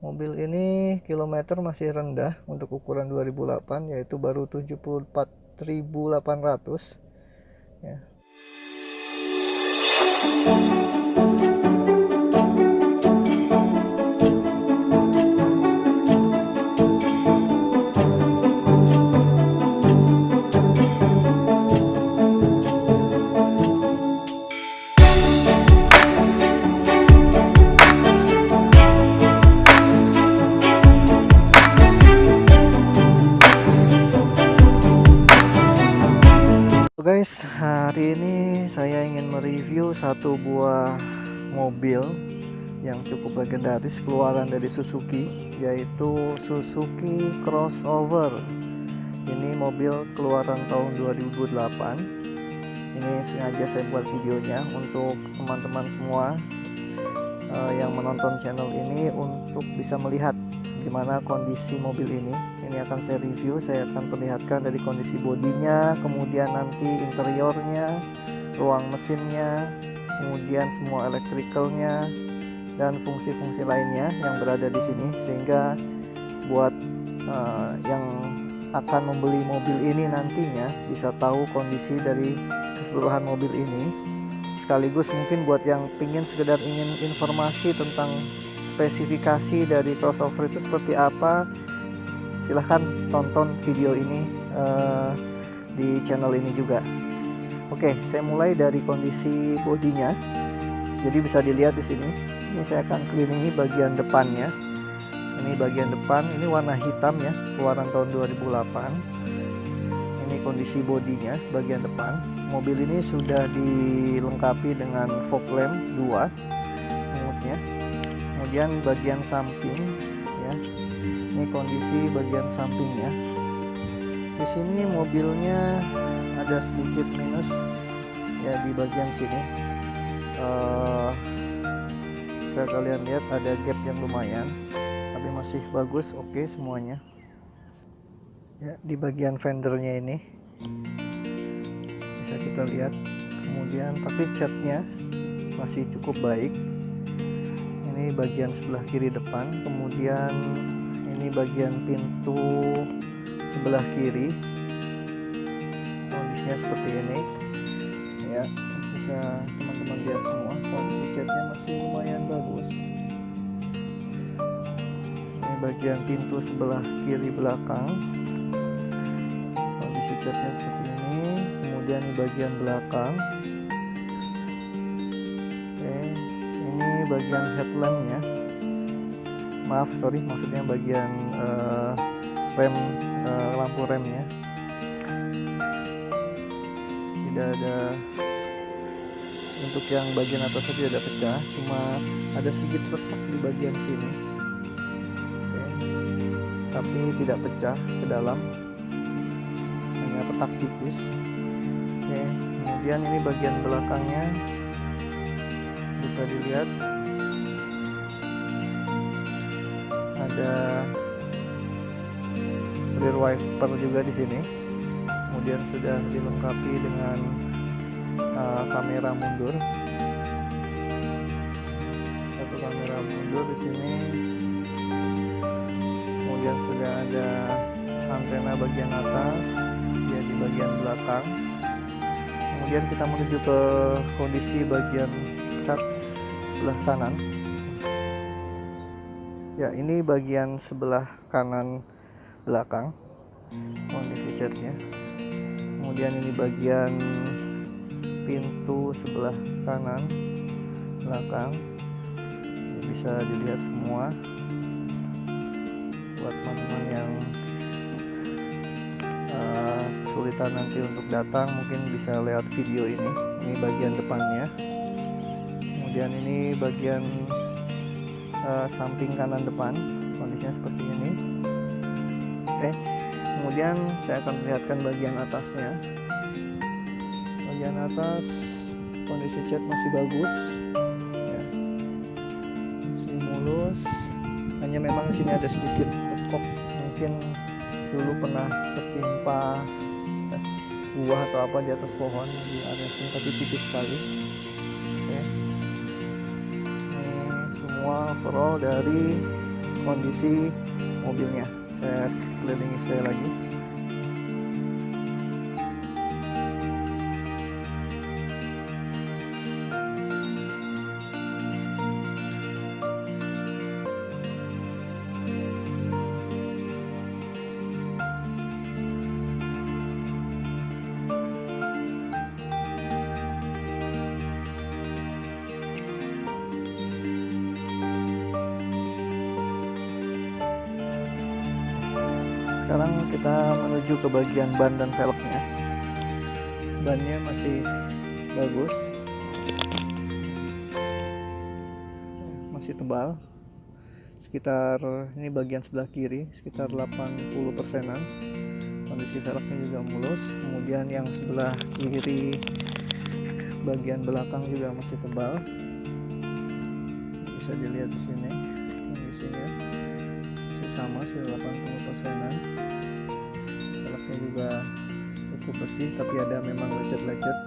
Mobil ini kilometer masih rendah untuk ukuran 2008, yaitu baru 74.800 ya. Guys, hari ini saya ingin mereview satu buah mobil yang cukup legendaris keluaran dari Suzuki, yaitu Suzuki Crossover. Ini mobil keluaran tahun 2008. Ini sengaja saya buat videonya untuk teman-teman semua yang menonton channel ini untuk bisa melihat gimana kondisi mobil ini. Ini akan saya review, saya akan perlihatkan dari kondisi bodinya, kemudian nanti interiornya, ruang mesinnya, kemudian semua elektrikalnya dan fungsi-fungsi lainnya yang berada di sini, sehingga buat yang akan membeli mobil ini nantinya bisa tahu kondisi dari keseluruhan mobil ini. Sekaligus mungkin buat yang sekedar ingin informasi tentang spesifikasi dari crossover itu seperti apa, silahkan tonton video ini di channel ini juga. Oke, saya mulai dari kondisi bodinya. Jadi bisa dilihat di sini. Ini saya akan kelilingi bagian depannya. Ini bagian depan, ini warna hitam ya, keluaran tahun 2008. Ini kondisi bodinya bagian depan. Mobil ini sudah dilengkapi dengan fog lamp 2 mode-nya. Kemudian bagian samping ya. Ini kondisi bagian sampingnya. Di sini mobilnya ada sedikit minus ya di bagian sini. Bisa kalian lihat ada gap yang lumayan, tapi masih bagus, oke semuanya. Ya, di bagian fendernya ini bisa kita lihat. Kemudian tapi catnya masih cukup baik. Ini bagian sebelah kiri depan, kemudian ini bagian pintu sebelah kiri, kondisinya seperti ini ya, bisa teman-teman lihat semua. Kondisi catnya masih lumayan bagus. Ini bagian pintu sebelah kiri belakang, kondisi catnya seperti ini. Kemudian ini bagian belakang. Oke, ini bagian headlampnya, maksudnya bagian rem, lampu remnya tidak ada, untuk yang bagian atasnya tidak ada pecah, cuma ada sedikit retak di bagian sini. Oke, tapi tidak pecah ke dalam, hanya retak tipis. Oke, kemudian ini bagian belakangnya bisa dilihat ada rear wiper juga di sini. Kemudian sudah dilengkapi dengan kamera mundur, satu kamera mundur di sini. Kemudian sudah ada antena bagian atas ya di bagian belakang. Kemudian kita menuju ke kondisi bagian cat sebelah kanan. Ya, ini bagian sebelah kanan belakang kondisi catnya. Kemudian ini bagian pintu sebelah kanan belakang, ya, bisa dilihat semua. Buat teman-teman yang kesulitan nanti untuk datang, mungkin bisa lewat video ini. Ini bagian depannya. Kemudian ini bagian samping kanan depan, kondisinya seperti ini. Oke, kemudian saya akan perlihatkan bagian atasnya. Bagian atas kondisi cat masih bagus ya, masih mulus, hanya memang di sini ada sedikit tekok, mungkin dulu pernah tertimpa buah atau apa di atas pohon di area sini, tapi tipis sekali. Oke, ini semua overall dari kondisi mobilnya. Saya kelilingi sekali lagi. Sekarang kita menuju ke bagian ban dan velgnya. Bannya masih bagus, masih tebal, sekitar ini bagian sebelah kiri sekitar 80%-an. Kondisi velgnya juga mulus. Kemudian yang sebelah kiri bagian belakang juga masih tebal, bisa dilihat di sini kondisinya masih sama, sekitar 80%-an. Velgnya juga cukup bersih, tapi ada memang lecet-lecet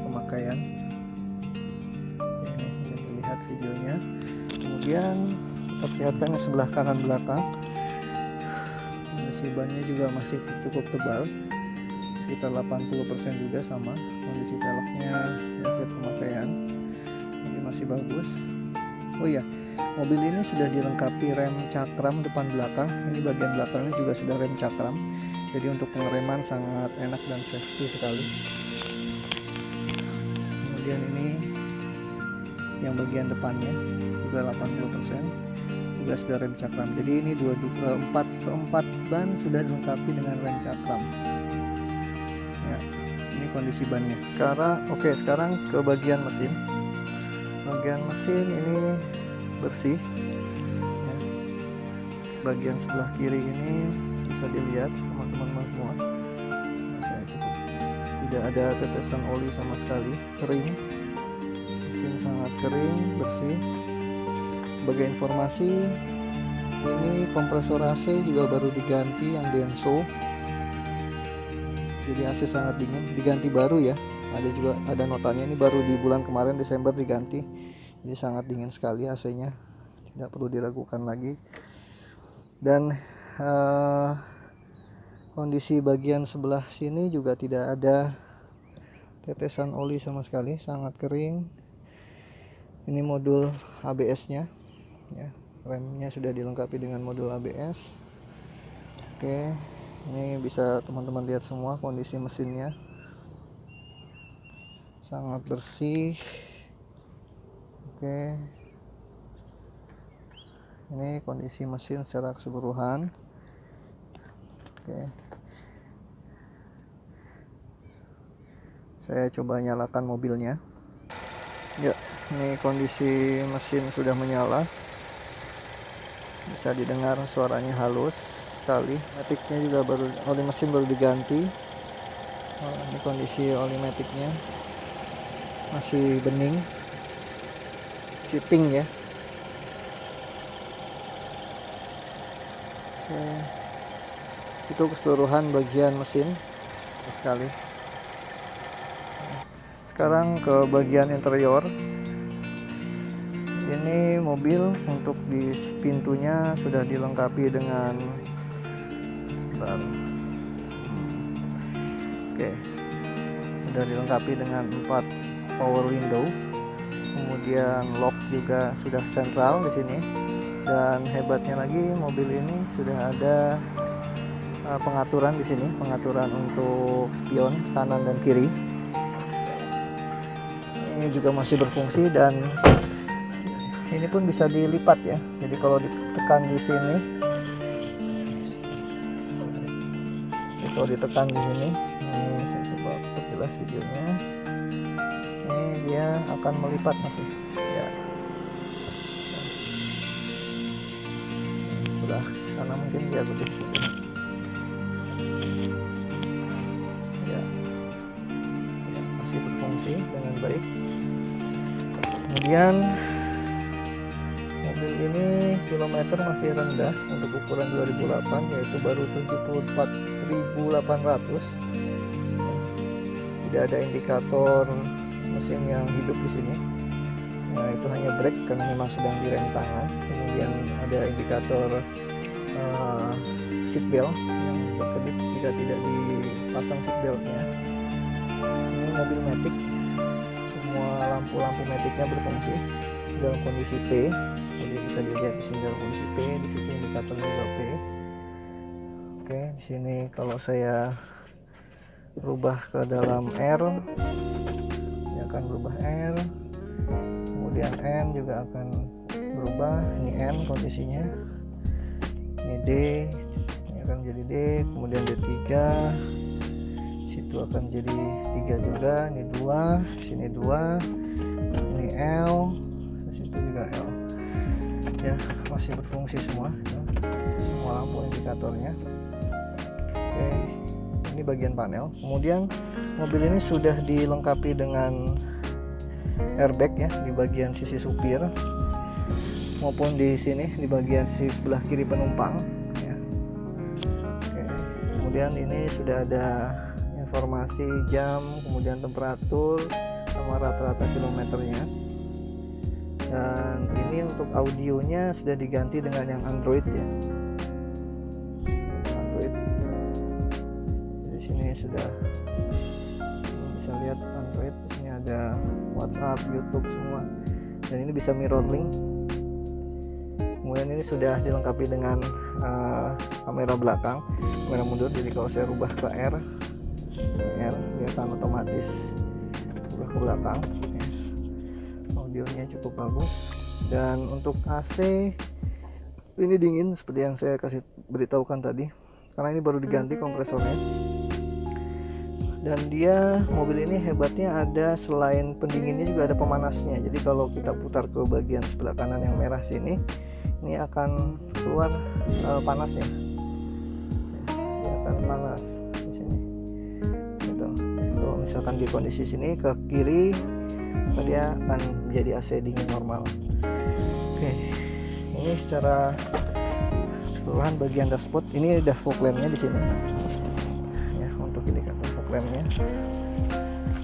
pemakaian. Ini bisa dilihat videonya. Kemudian kita perlihatkan yang sebelah kanan belakang. Kondisi bannya juga masih cukup tebal, sekitar 80% juga sama. Kondisi velgnya lecet pemakaian, ini masih bagus. Oh iya, mobil ini sudah dilengkapi rem cakram depan belakang. Ini bagian belakangnya juga sudah rem cakram, jadi untuk pengereman sangat enak dan safety sekali. Kemudian ini yang bagian depannya juga 80% juga sudah rem cakram. Jadi ini 4 ban sudah dilengkapi dengan rem cakram ya. Ini kondisi bannya. Sekarang ke bagian mesin. Bagian mesin ini bersih ya. Bagian sebelah kiri ini bisa dilihat sama teman-teman semua, masih cukup, tidak ada tetesan oli sama sekali, kering. Mesin sangat kering, bersih. Sebagai informasi, ini kompresor AC juga baru diganti yang Denso, jadi AC sangat dingin, diganti baru ya. Ada notanya, ini baru di bulan kemarin Desember diganti, jadi sangat dingin sekali AC-nya, tidak perlu diragukan lagi. Dan kondisi bagian sebelah sini juga tidak ada tetesan oli sama sekali, sangat kering. Ini modul ABS-nya ya, remnya sudah dilengkapi dengan modul ABS. Oke, ini bisa teman-teman lihat semua kondisi mesinnya, sangat bersih. Oke, ini kondisi mesin secara keseluruhan. Oke, saya coba nyalakan mobilnya ya. Ini kondisi mesin sudah menyala, bisa didengar suaranya halus sekali. Maticnya juga oli mesin baru diganti. Ini kondisi oli maticnya masih bening, chipping ya. Oke, itu keseluruhan bagian mesin sekali. Sekarang ke bagian interior. Ini mobil untuk di pintunya sudah dilengkapi dengan sudah dilengkapi dengan 4 power window. Kemudian lock juga sudah sentral di sini. Dan hebatnya lagi, mobil ini sudah ada pengaturan di sini, pengaturan untuk spion kanan dan kiri. Ini juga masih berfungsi dan ini pun bisa dilipat ya. Jadi kalau ditekan di sini, ini saya coba perjelas videonya. Ini dia akan melipat masih ya. Sebelah sana mungkin biar lebih ya, masih berfungsi dengan baik. Kemudian mobil ini kilometer masih rendah untuk ukuran 2008, yaitu baru 74.800. Tidak ada indikator mesin yang hidup di sini. Nah, itu hanya brake karena memang sedang direm tangan. Kemudian kemudian ada indikator seat belt yang berkedip jika tidak dipasang seat beltnya. Ini mobil matic, semua lampu-lampu maticnya berfungsi dalam kondisi P, jadi bisa dilihat di sini dalam kondisi P, di situ indikatornya juga P. Oke, di sini kalau saya berubah ke dalam R, ini akan berubah R, kemudian N juga akan berubah. Ini N posisinya, ini D, ini akan jadi D, kemudian D3, situ akan jadi 3 juga, ini 2, sini 2, ini L, situ juga L. Ya, masih berfungsi semua lampu indikatornya. Oke, ini bagian panel. Kemudian mobil ini sudah dilengkapi dengan airbag ya di bagian sisi supir maupun di sini di bagian sisi sebelah kiri penumpang ya. Oke, kemudian ini sudah ada informasi jam, kemudian temperatur sama rata-rata kilometernya. Dan ini untuk audionya sudah diganti dengan yang Android ya. Android. Di sini sudah bisa lihat Android. Di sini ada WhatsApp, YouTube semua. Dan ini bisa mirror link. Kemudian ini sudah dilengkapi dengan kamera belakang, kamera mundur. Jadi kalau saya rubah ke R, dia akan otomatis rubah ke belakang. Audionya cukup bagus. Dan untuk AC ini dingin seperti yang saya kasih beritahukan tadi, karena ini baru diganti kompresornya. Dan dia mobil ini hebatnya ada selain pendinginnya juga ada pemanasnya. Jadi kalau kita putar ke bagian sebelah kanan yang merah sini, ini akan keluar panasnya. Dia akan panas di sini. Gitu. Kalau misalkan di kondisi sini ke kiri, dia akan menjadi AC dingin normal. Oke, ini secara keseluruhan bagian dashboard ini udah fog lampnya di sini. Ya, untuk indikator fog lampnya.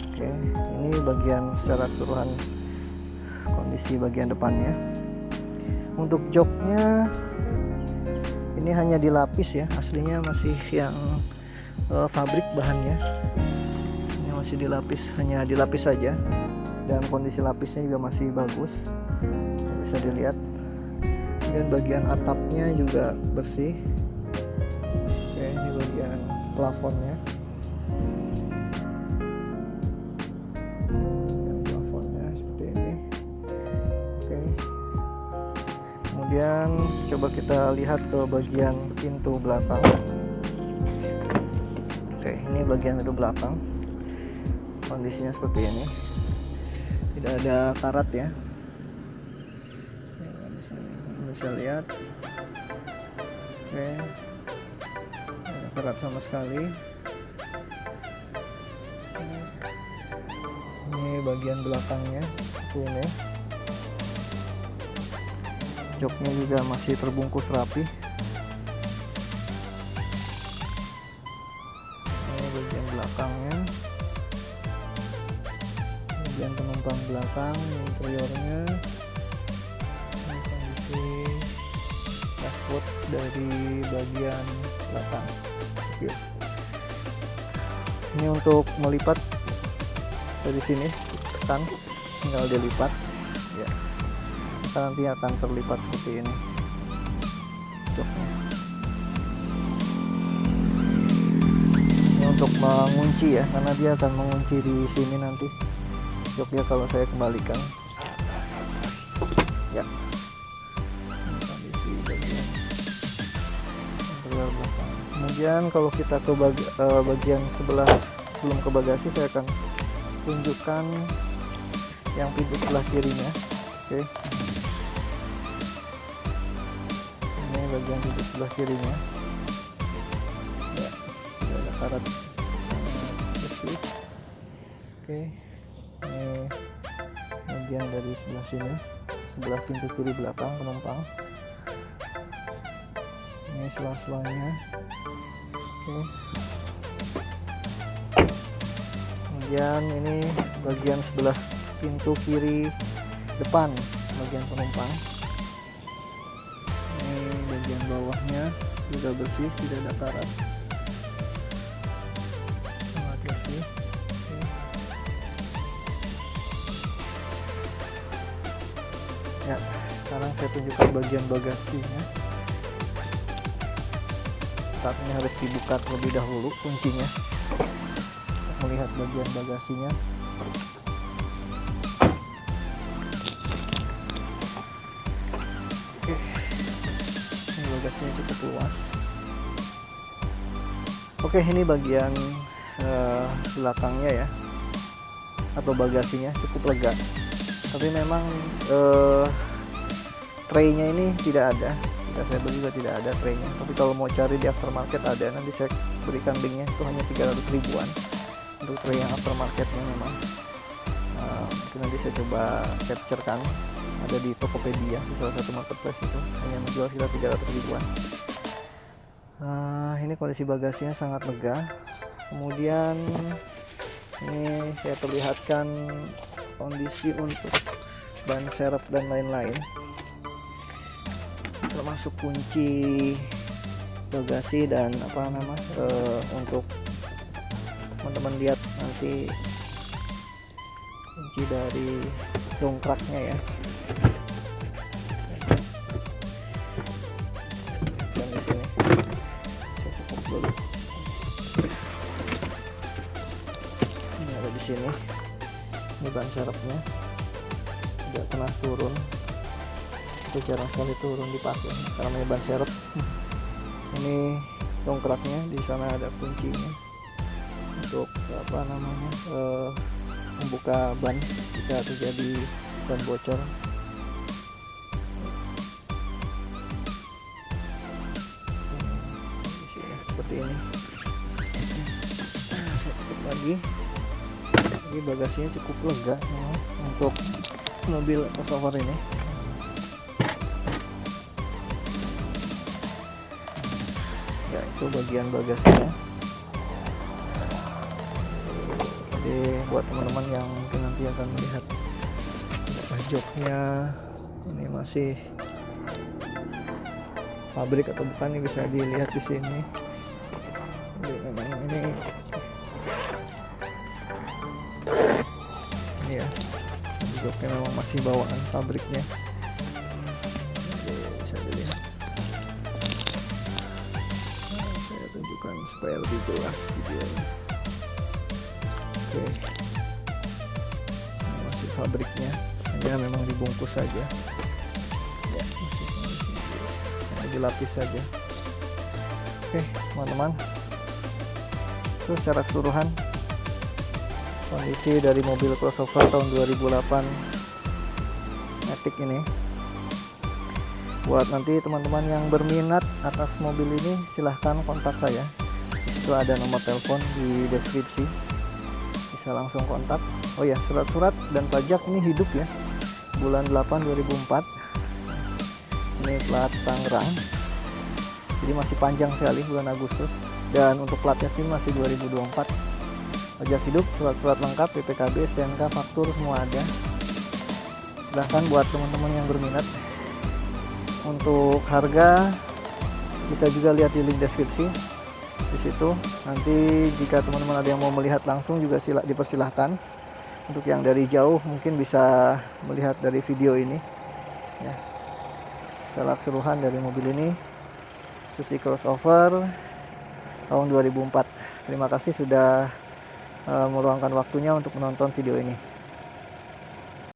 Oke, ini bagian secara keseluruhan kondisi bagian depannya. Untuk joknya ini hanya dilapis ya, aslinya masih yang pabrik bahannya. Ini masih dilapis, hanya dilapis saja. Dan kondisi lapisnya juga masih bagus, bisa dilihat. Dan bagian atapnya juga bersih. Oke, ini bagian plafonnya. Plafonnya seperti ini. Oke. Kemudian coba kita lihat ke bagian pintu belakang. Oke, ini bagian pintu belakang. Kondisinya seperti ini. Tidak ada karat ya. Bisa lihat. Oke. Tidak ada karat sama sekali. Ini bagian belakangnya seperti ini. Joknya juga masih terbungkus rapi. Ini bagian belakangnya. Bagian penumpang belakang, interiornya, kondisi dashboard dari bagian belakang. Oke. Ini untuk melipat dari sini, tekan, tinggal dilipat. Ya, nanti akan terlipat seperti ini joknya. Ini untuk mengunci ya, karena dia akan mengunci di sini nanti. Joknya kalau saya kembalikan ya, kondisi bagian interior belakang. Kemudian kalau kita ke bagian sebelah sebelum ke bagasi, saya akan tunjukkan yang pintu sebelah kirinya. Oke, ini bagian pintu sebelah kirinya ya, tidak ada karat, sangat bersih. Oke, ini bagian dari sebelah sini, sebelah pintu kiri belakang penumpang. Ini sela-selanya. Oke. Kemudian ini bagian sebelah pintu kiri depan bagian penumpang. bawahnya juga bersih, tidak ada karat, sangat bersih. Ya, sekarang saya tunjukkan bagian bagasinya. Saat ini harus dibuka terlebih dahulu kuncinya untuk melihat bagian bagasinya. Oke, ini bagasinya cukup luas. Oke, ini bagian belakangnya ya, atau bagasinya cukup lega. Tapi memang tray-nya ini tidak ada. Tidak saya beli juga tidak ada tray-nya. Tapi kalau mau cari di aftermarket ada. Nanti saya berikan linknya. Itu hanya 300 ribuan untuk tray yang aftermarketnya memang. Mungkin nanti saya coba capture-kan. Ada di Tokopedia, di salah satu marketplace itu. Hanya menjual sekitar 300 ribuan. Ini kondisi bagasinya sangat lega. Kemudian ini saya perlihatkan kondisi untuk ban serep dan lain-lain, termasuk kunci bagasi dan untuk teman-teman lihat nanti kunci dari dongkraknya ya. Dan di sini saya cukup dulu. Ini ada di sini. Ini ban serepnya tidak pernah turun, itu jarang sekali turun dipakai karena ban serep. Ini dongkraknya, di sana ada kuncinya untuk membuka ban jika terjadi ban bocor. Di sini seperti ini. Saya tutup lagi. Ini bagasinya cukup lega ya, untuk mobil crossover ini. Ya, itu bagian bagasinya. Jadi buat teman-teman yang mungkin nanti akan melihat joknya ini masih pabrik atau bukan, ini bisa dilihat di sini. Jadi memang ini ya, joknya memang masih bawaan pabriknya. Jadi bisa dilihat. Saya tunjukkan supaya lebih jelas videonya. Oke, ini masih pabriknya, hanya memang dibungkus saja ya, masih dilapis saja. Oke teman-teman, itu secara keseluruhan kondisi dari mobil crossover tahun 2008 Matic ini. Buat nanti teman-teman yang berminat atas mobil ini, silahkan kontak saya. Itu ada nomor telepon di deskripsi, bisa langsung kontak. Oh ya, surat-surat dan pajak ini hidup ya, bulan 8 2004. Ini plat Tangerang, jadi masih panjang sekali bulan Agustus. Dan untuk platnya sendiri masih 2024. Pajak hidup, surat-surat lengkap, PPKB, STNK, faktur semua ada. Silahkan buat teman-teman yang berminat. Untuk harga bisa juga lihat di link deskripsi di situ. Nanti jika teman-teman ada yang mau melihat langsung juga dipersilahkan. Untuk yang dari jauh mungkin bisa melihat dari video ini ya. Secara keseluruhan dari mobil ini, Suzuki Crossover tahun 2004. Terima kasih sudah meluangkan waktunya untuk menonton video ini.